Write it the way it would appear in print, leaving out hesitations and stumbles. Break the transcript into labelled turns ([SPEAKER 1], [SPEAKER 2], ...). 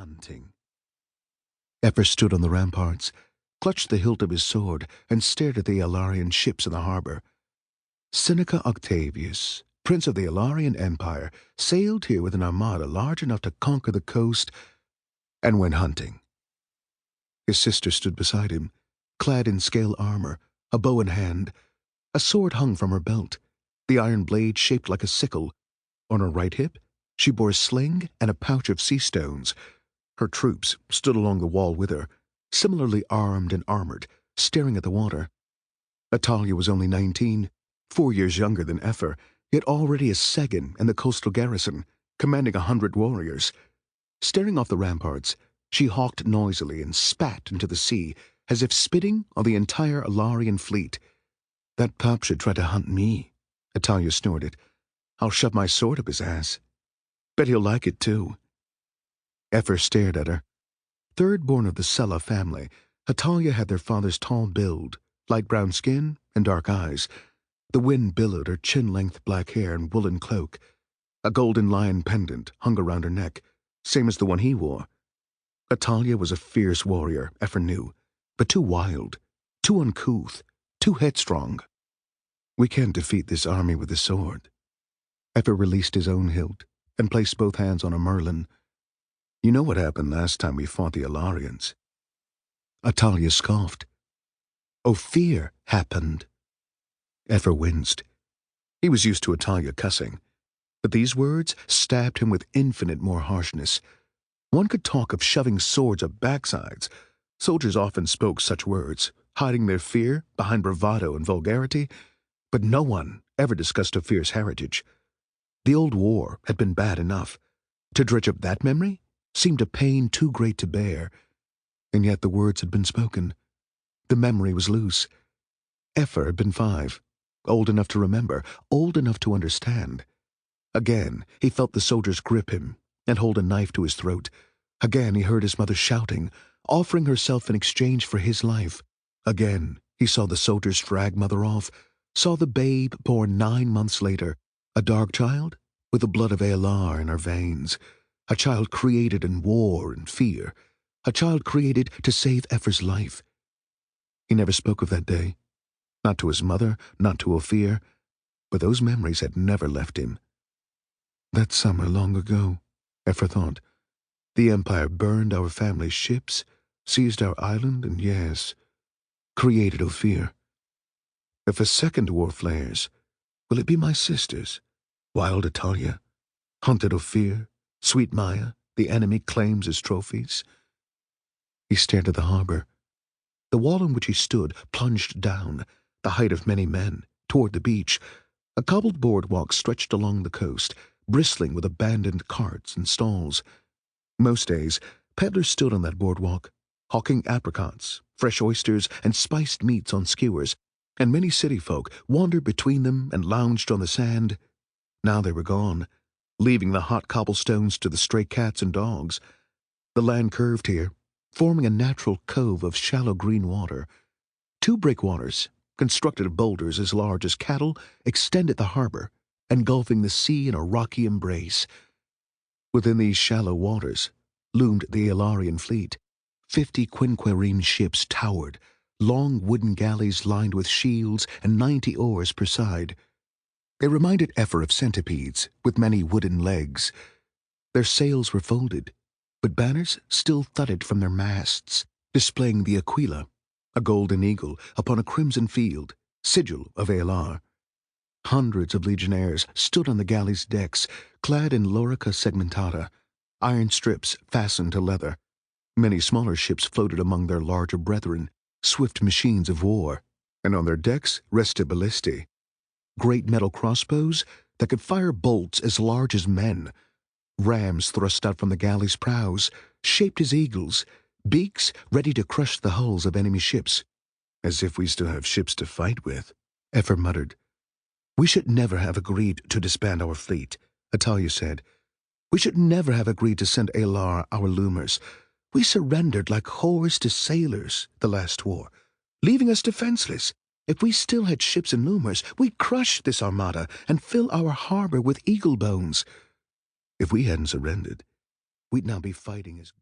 [SPEAKER 1] hunting. Efer stood on the ramparts, clutched the hilt of his sword, and stared at the Aelarian ships in the harbor. Seneca Octavius, prince of the Aelarian Empire, sailed here with an armada large enough to conquer the coast and went hunting. His sister stood beside him, clad in scale armor, a bow in hand. A sword hung from her belt, the iron blade shaped like a sickle. On her right hip, she bore a sling and a pouch of sea stones. Her troops stood along the wall with her, similarly armed and armored, staring at the water. Atalia was only 19, 4 years younger than Efer, yet already a Segan in the coastal garrison, commanding 100 warriors. Staring off the ramparts, she hawked noisily and spat into the sea, as if spitting on the entire Aelarian fleet. "That pup should try to hunt me," Atalia snorted. "I'll shove my sword up his ass. Bet he'll like it, too." Efer stared at her. Third-born of the Sela family, Atalia had their father's tall build, light brown skin, and dark eyes. The wind billowed her chin-length black hair and woolen cloak. A golden lion pendant hung around her neck, same as the one he wore. Atalia was a fierce warrior, Efer knew, but too wild, too uncouth, too headstrong. "We can't defeat this army with a sword." Efer released his own hilt and placed both hands on a merlin. "You know what happened last time we fought the Aelarians?" Atalia scoffed. "Oh, fear happened." Efer winced. He was used to Atalia cussing, but these words stabbed him with infinite more harshness. One could talk of shoving swords up backsides. Soldiers often spoke such words, hiding their fear behind bravado and vulgarity, but no one ever discussed a fierce heritage. The old war had been bad enough. To dredge up that memory seemed a pain too great to bear, and yet the words had been spoken. The memory was loose. Efer had been 5, old enough to remember, old enough to understand. Again he felt the soldiers grip him and hold a knife to his throat. Again he heard his mother shouting, offering herself in exchange for his life. Again he saw the soldiers drag mother off, saw the babe born 9 months later, a dark child with the blood of Aelar in her veins, a child created in war and fear, a child created to save Efer's life. He never spoke of that day, not to his mother, not to Ophir, but those memories had never left him. That summer long ago, Efer thought, the Empire burned our family's ships, seized our island, and yes, created Ophir. If a second war flares, will it be my sisters, wild Atalia, hunted Ophir, sweet Maya, the enemy claims as trophies? He stared at the harbor. The wall on which he stood plunged down, the height of many men, toward the beach. A cobbled boardwalk stretched along the coast, bristling with abandoned carts and stalls. Most days, peddlers stood on that boardwalk, hawking apricots, fresh oysters, and spiced meats on skewers, and many city folk wandered between them and lounged on the sand. Now they were gone, leaving the hot cobblestones to the stray cats and dogs. The land curved here, forming a natural cove of shallow green water. 2 breakwaters, constructed of boulders as large as cattle, extended the harbor, engulfing the sea in a rocky embrace. Within these shallow waters loomed the Aelarian fleet. 50 quinquereme ships towered, long wooden galleys lined with shields and 90 oars per side. They reminded Efer of centipedes with many wooden legs. Their sails were folded, but banners still thudded from their masts, displaying the aquila, a golden eagle upon a crimson field, sigil of Aelar. Hundreds of legionaries stood on the galley's decks, clad in lorica segmentata, iron strips fastened to leather. Many smaller ships floated among their larger brethren, swift machines of war, and on their decks rested ballistae, great metal crossbows that could fire bolts as large as men. Rams thrust out from the galley's prows, shaped as eagles, beaks ready to crush the hulls of enemy ships. "As if we still have ships to fight with," Efer muttered. "We should never have agreed to disband our fleet," Atalia said. "We should never have agreed to send Aelar our loomers. We surrendered like whores to sailors the last war, leaving us defenseless. If we still had ships and loomers, we'd crush this armada and fill our harbor with eagle bones. If we hadn't surrendered, we'd now be fighting as